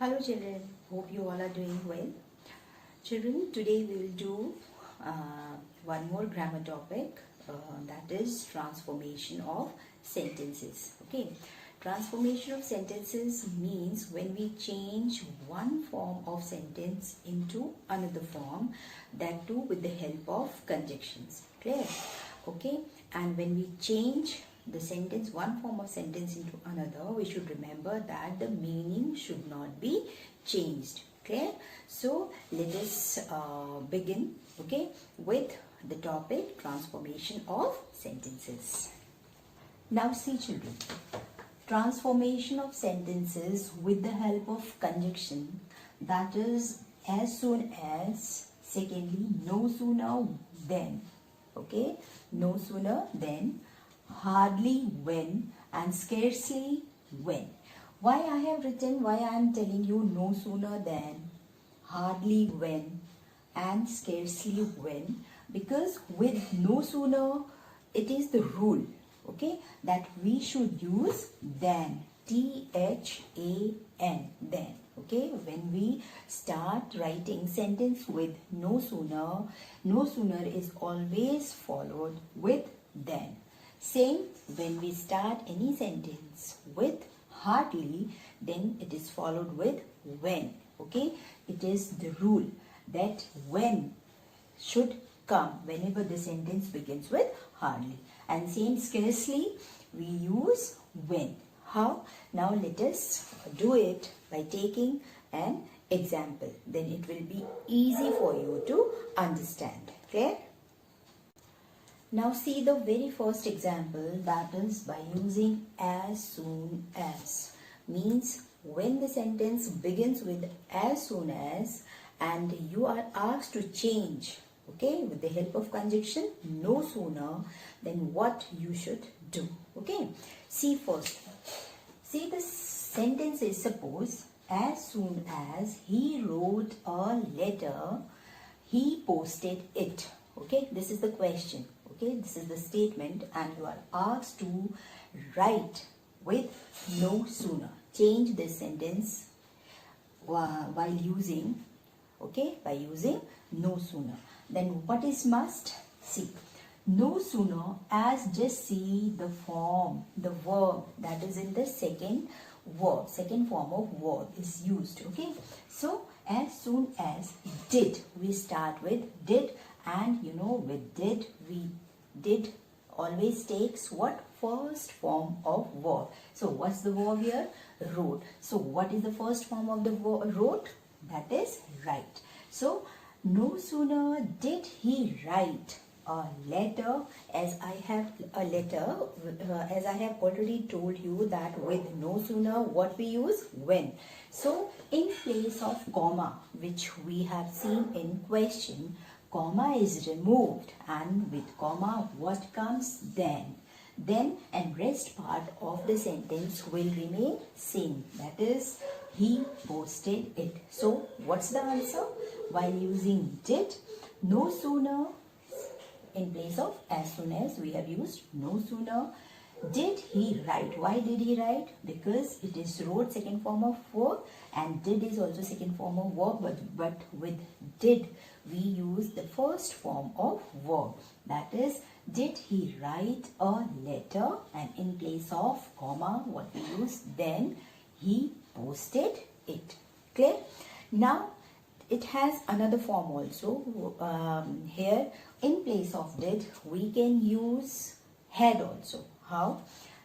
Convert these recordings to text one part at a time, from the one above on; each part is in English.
Hello children, hope you all are doing well. Children, today we will do one more grammar topic, that is transformation of sentences. Okay, transformation of sentences means when we change one form of sentence into another form, that too with the help of conjunctions. Clear? Okay, and when we change the sentence, one form of sentence into another, we should remember that the meaning should not be changed. Clear? So let us begin, okay, with the topic transformation of sentences. Now see children, transformation of sentences with the help of conjunction, that is as soon as, secondly, no sooner than, okay, no sooner than, hardly when, and scarcely when. Why I am telling you no sooner than, hardly when, and scarcely when? Because with no sooner, it is the rule, okay, that we should use than, T-H-A-N, then. Okay, when we start writing sentence with no sooner is always followed with then. Same, when we start any sentence with hardly, then it is followed with when. Okay, it is the rule that when should come whenever the sentence begins with hardly. And same, scarcely, we use when. How? Now let us do it by taking an example. Then it will be easy for you to understand. Clear? Now see the very first example, that is by using as soon as. Means when the sentence begins with as soon as and you are asked to change, okay, with the help of conjunction no sooner, then what you should do. Okay, see first. See, the sentence is, suppose, as soon as he wrote a letter, he posted it. Okay, this is the question. Okay, this is the statement and you are asked to write with no sooner. Change this sentence while using, okay, by using no sooner. Then what is must? See, no sooner as, just see the form, the verb that is in the second form of verb is used. Okay, so as soon as did, we start with did, and you know with did always takes what? First form of verb. So what's the verb here? Wrote. So what is the first form of the verb? Wrote? That is write. So no sooner did he write a letter, as I have already told you that with no sooner what we use? When. So in place of comma, which we have seen in question, comma is removed, and with comma what comes? Then. Then and rest part of the sentence will remain same, that is he posted it. So what's the answer? While using did, no sooner, in place of as soon as we have used no sooner. Did he write? Why did he write? Because it is wrote, second form of verb, and did is also second form of verb, but with did we use the first form of verb, that is did he write a letter, and in place of comma what we use? Then he posted it. Clear? Now it has another form also. Here in place of did we can use had also. How?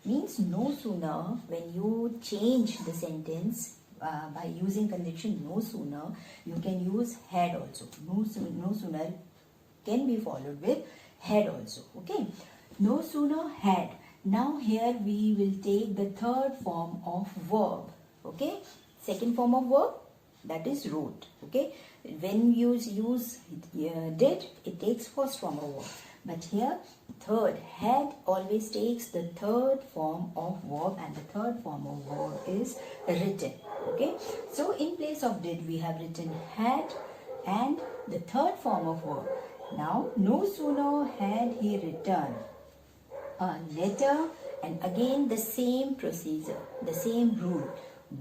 Means no sooner, when you change the sentence by using conjunction no sooner, you can use had also. No sooner can be followed with had also. Okay, no sooner had. Now here we will take the third form of verb. Okay, second form of verb, that is wrote. Okay, when you use did, it takes first form of verb, but here third, had always takes the third form of verb, and the third form of verb is written. Okay, so in place of did we have written had and the third form of verb. Now no sooner had he written a letter, and again the same procedure, the same rule.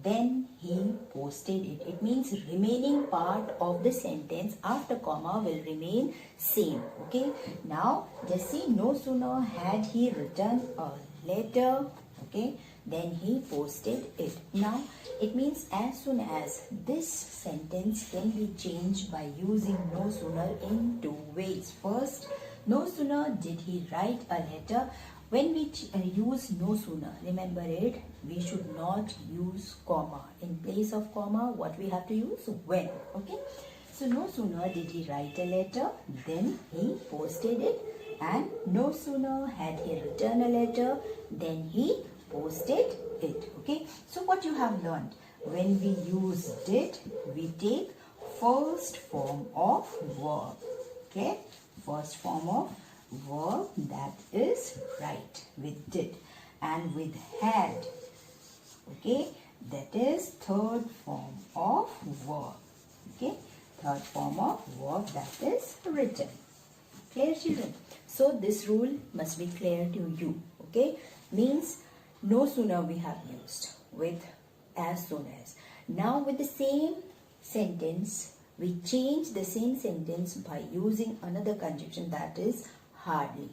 then he posted it. It means remaining part of the sentence after comma will remain same. Okay. Now just see, no sooner had he written a letter, okay, then he posted it. Now it means as soon as, this sentence can be changed by using no sooner in two ways. First, no sooner did he write a letter. When we use no sooner, remember it, we should not use comma. In place of comma, what we have to use? When. Okay. So no sooner did he write a letter, then he posted it. And no sooner had he written a letter, then he posted it. Okay. So what you have learned, when we use did, we take first form of verb. Okay. First form of verb, that is right, with did. And with had, okay, that is third form of verb. Okay. Third form of verb, that is written. Clear, children? So this rule must be clear to you. Okay. Means no sooner we have used with as soon as. Now with the same sentence, we change the same sentence by using another conjunction, that is hardly.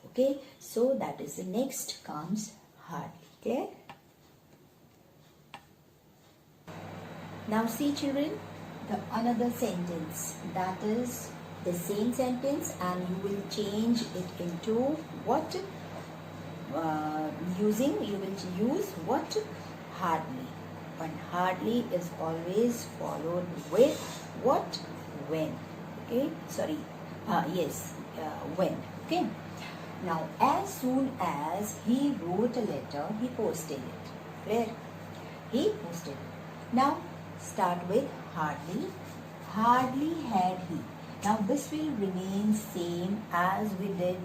Okay. So that is the next comes hardly. Okay. Now see, children, the another sentence, that is the same sentence, and you will change it into what? You will use what? Hardly. And hardly is always followed with what? When. Okay. Sorry. Yes. When. Okay. Now as soon as he wrote a letter, he posted it. Clear? He posted it. Now start with hardly. Hardly had he. Now this will remain same as we did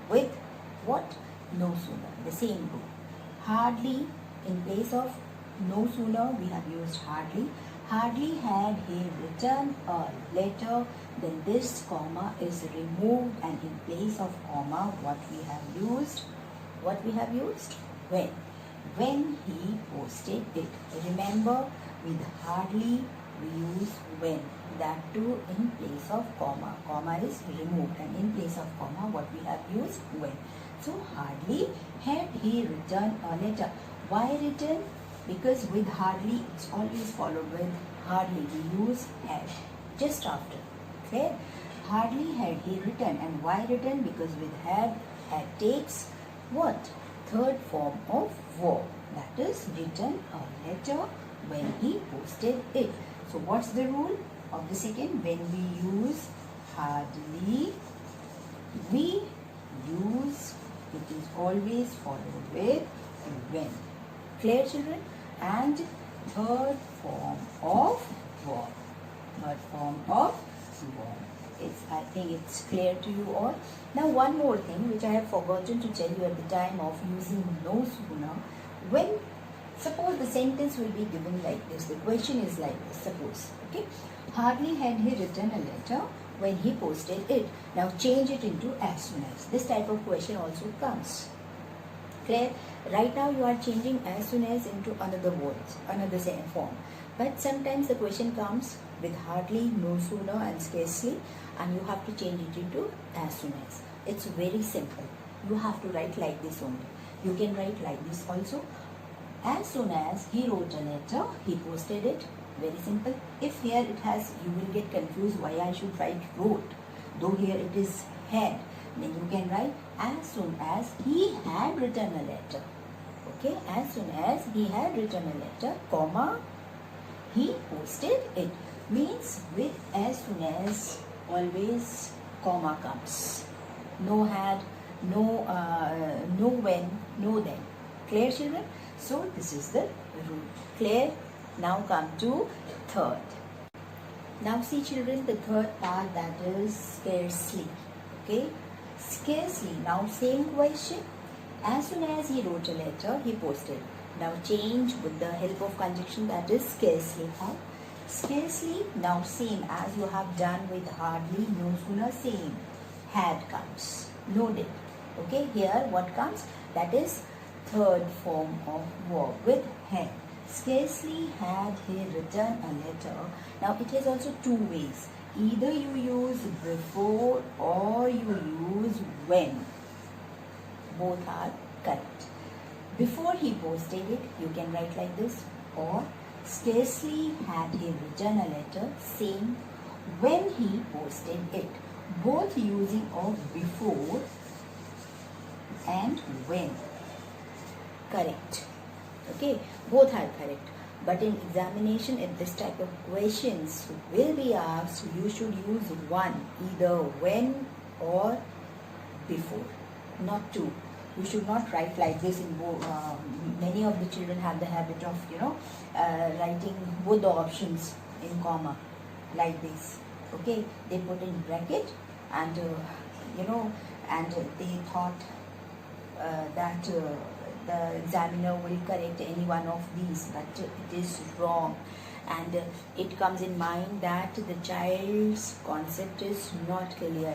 with what? No sooner. The same rule. Hardly, in place of no sooner we have used hardly. Hardly had he written a letter, then this comma is removed, and in place of comma what we have used? What we have used? When. When he posted it. Remember, with hardly we use when. That too in place of comma. Comma is removed, and in place of comma what we have used? When. So hardly had he written a letter. Why written? Because with hardly it's always followed with hardly. We use had just after. Okay? Hardly had he written. And why written? Because with had takes what? Third form of verb. That is written a letter when he posted it. So what's the rule of the second? When we use hardly, we use, it is always followed with when. Clear, children? And third form of verb. Third form of verb. I think it's clear to you all. Now one more thing which I have forgotten to tell you at the time of using no sooner. When, suppose the sentence will be given like this. The question is like this. Suppose, okay. Hardly had he written a letter when he posted it. Now change it into as soon as. This type of question also comes. Clear? Right now you are changing as soon as into another words, another same form. But sometimes the question comes with hardly, no sooner and scarcely, and you have to change it into as soon as. It's very simple. You have to write like this only. You can write like this also. As soon as he wrote a letter, he posted it. Very simple. If here it has, you will get confused why I should write wrote. Though here it is had. Then you can write as soon as he had written a letter. Okay, as soon as he had written a letter, comma, he posted it. Means with as soon as always comma comes. No had, no when, no then. Clear, children? So this is the rule. Clear? Now come to third. Now see, children, the third part, that is scarcely. Okay? Scarcely. Now same question. As soon as he wrote a letter, he posted. Now change with the help of conjunction, that is scarcely. How? Scarcely. Now same as you have done with hardly, no sooner, same. Had comes. No did. Okay, here what comes? That is third form of verb with had. Scarcely had he written a letter. Now it has also two ways. Either you use before or you use when. Both are correct. Before he posted it, you can write like this, or scarcely had he written a letter saying when he posted it. Both using of before and when. Correct. Okay, both are correct. But in examination, if this type of questions will be asked, you should use one, either when or before, not two. You should not write like this in both. Many of the children have the habit of, writing both the options in comma, like this. Okay, they put in bracket and, and they thought that the examiner will correct any one of these, but it is wrong. And it comes in mind that the child's concept is not clear.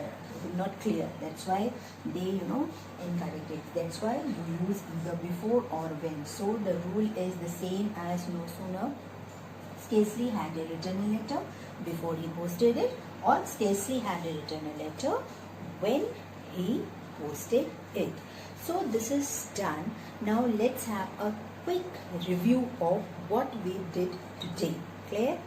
That's why they encourage it. That's why you use either before or when. So the rule is the same as no sooner scarcely had he written a letter before he posted it, or scarcely had he written a letter when he posted it. So this is done. Now let's have a quick review of what we did today. Clear?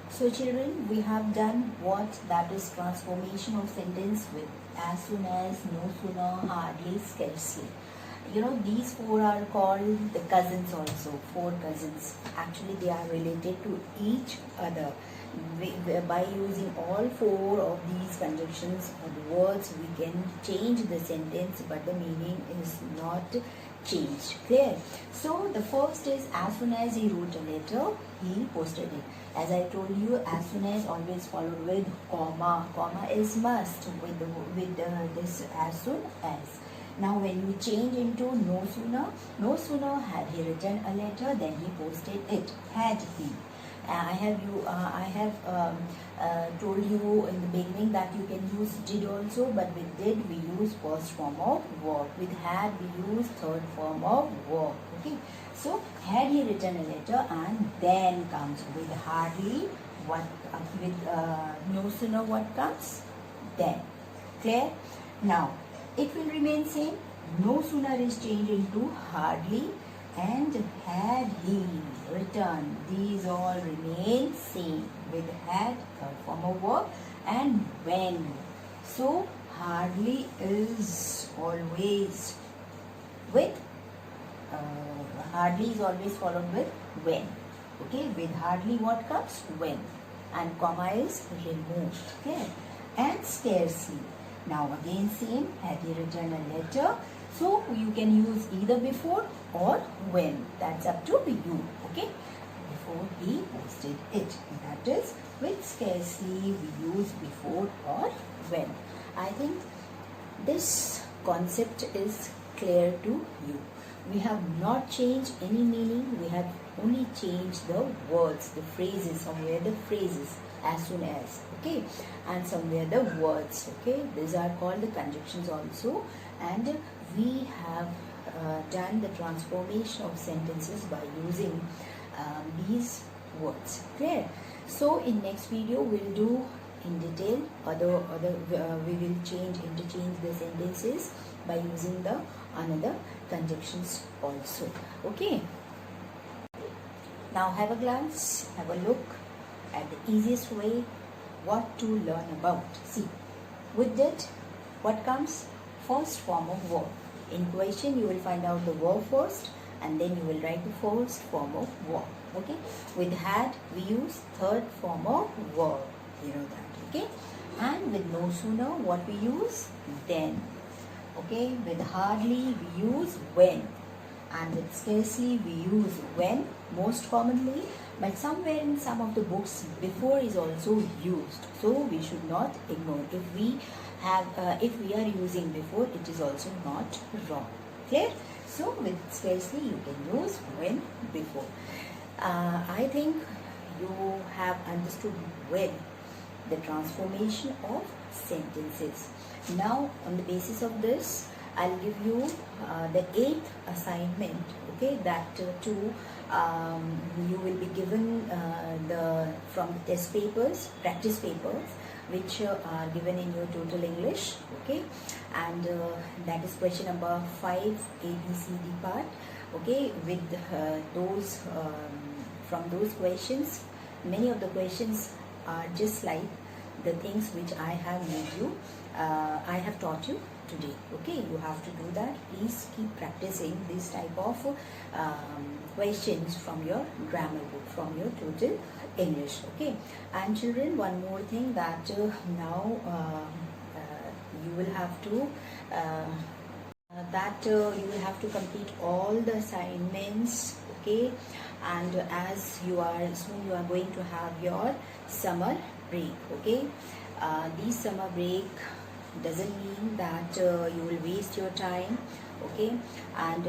So children, we have done what, that is transformation of sentence with as soon as, no sooner, hardly, scarcely. These four are called the cousins also, four cousins. Actually, they are related to each other. By using all four of these conjunctions or the words, we can change the sentence, but the meaning is not changed. Clear? So the first is as soon as he wrote a letter, he posted it. As I told you, as soon as always followed with comma. Comma is must with this as soon as. Now when you change into no sooner had he written a letter, then he posted it. Had he. I have told you in the beginning that you can use did also, but with did we use first form of verb. With had we use third form of verb. Okay. So had he written a letter, and then comes with hardly what with no sooner what comes then. Clear? Now it will remain same. No sooner is changed into hardly, and had he written. These all remain same with had, third form of verb, and when. So hardly is always with hardly is always followed with when. Okay, with hardly what comes? When, and comma is removed. Okay, and scarcely. Now again same, had he written a letter. So you can use either before or when. That's up to you. Okay, before he posted it. That is, with scarcely we use before or when. I think this concept is clear to you. We have not changed any meaning. We have only changed the words, the phrases, somewhere the phrases as soon as, okay, and somewhere the words, okay. These are called the conjunctions also, and we have done the transformation of sentences by using these words. Clear? So in next video we'll do in detail we will interchange the sentences by using the another conjunctions also. Okay. Now have a glance, have a look at the easiest way what to learn about. See, with that, what comes? First form of verb. In question, you will find out the verb first, and then you will write the first form of verb. Okay. With had, we use third form of verb. You know that. Okay. And with no sooner, what we use? Then. Okay. With hardly, we use when. And with scarcely, we use when most commonly. But somewhere in some of the books, before is also used. So we should not ignore. If we are using before, it is also not wrong. Clear? So with scarcely, you can use when before. I think you have understood well the transformation of sentences. Now, on the basis of this, I'll give you the 8th assignment. Okay, that too you will be given from the test papers, practice papers, which are given in your total English. Okay, and that is question number 5, ABCD part. Okay, with those from those questions, many of the questions are just like the things which I have made you, I have taught you today. Okay, you have to do that. Please keep practicing this type of questions from your grammar book, from your total English. Okay, and children, one more thing, that now you will have to you will have to complete all the assignments. Okay, and as you are soon you are going to have your summer break. Okay, this summer break doesn't mean that you will waste your time. Okay, and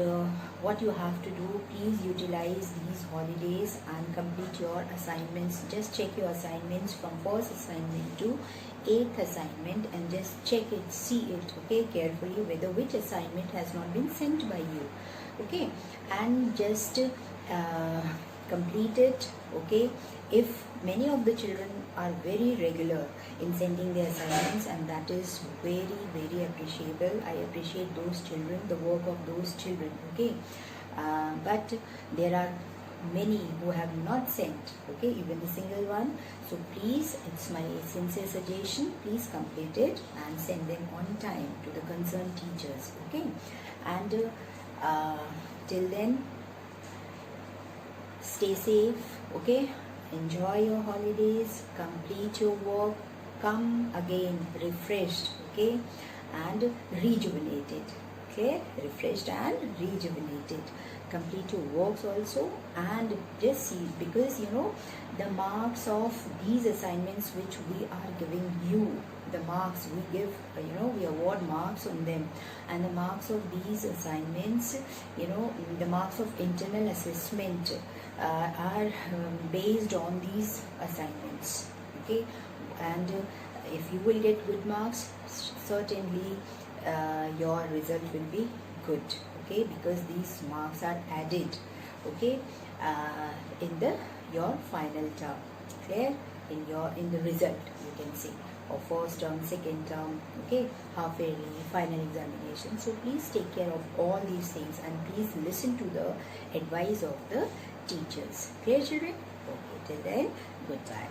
what you have to do, please utilize these holidays and complete your assignments. Just check your assignments from first assignment to 8th assignment and just check it, see it, okay, carefully, whether which assignment has not been sent by you. Okay, and just complete it. Okay, if many of the children are very regular in sending their assignments, and that is very, very appreciable. I appreciate those children, the work of those children. Okay, but there are many who have not sent, okay, even the single one. So please, it's my sincere suggestion, please complete it and send them on time to the concerned teachers. Okay, and till then, stay safe. Okay, enjoy your holidays, complete your work, come again refreshed. Okay, and rejuvenated. Okay, refreshed and rejuvenated. Complete your works also, and just see, because you know the marks of these assignments which we are giving you, the marks we give, we award marks on them, and the marks of these assignments, the marks of internal assessment are based on these assignments. Okay, and if you will get good marks, certainly your result will be good. Okay, because these marks are added, okay, in your final term. Clear? In the result, you can see, or first term, second term, okay, half yearly, final examination. So please take care of all these things, and please listen to the advice of the teachers. Clear, children? Okay, till then, goodbye.